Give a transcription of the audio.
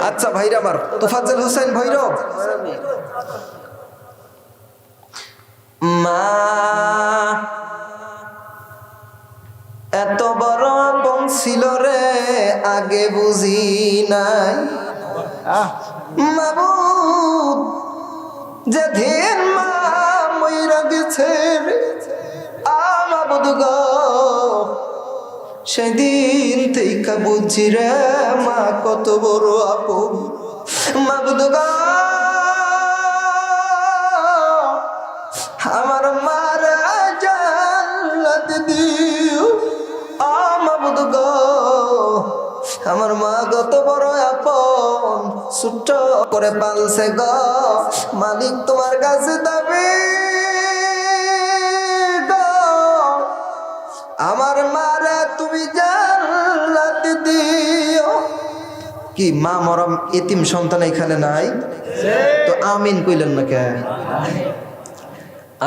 আচ্ছা ভাইরা আমার তোফাজ্জল হোসেন ভৈরব, মা এত বড় আপন ছিল রে আগে বুঝি নাই, মাবুদ যেদিন মা মইরা গেছে মাবুদ গো সেদিন থেকে বুঝি রে মা কত বড় আপন। মাবুদ গো আমার মারা জান্নাত দিও মাবুদ গো, আমার মা কত বড় আপন, ছোট্ট করে পালছে গো মালিক তোমার কাছে দাবি গো, আমার মারা তুমি জান্নাত দিও। কি মা মরম এতিম সন্তান এখানে নাই তো আমিন কইলেন না কে?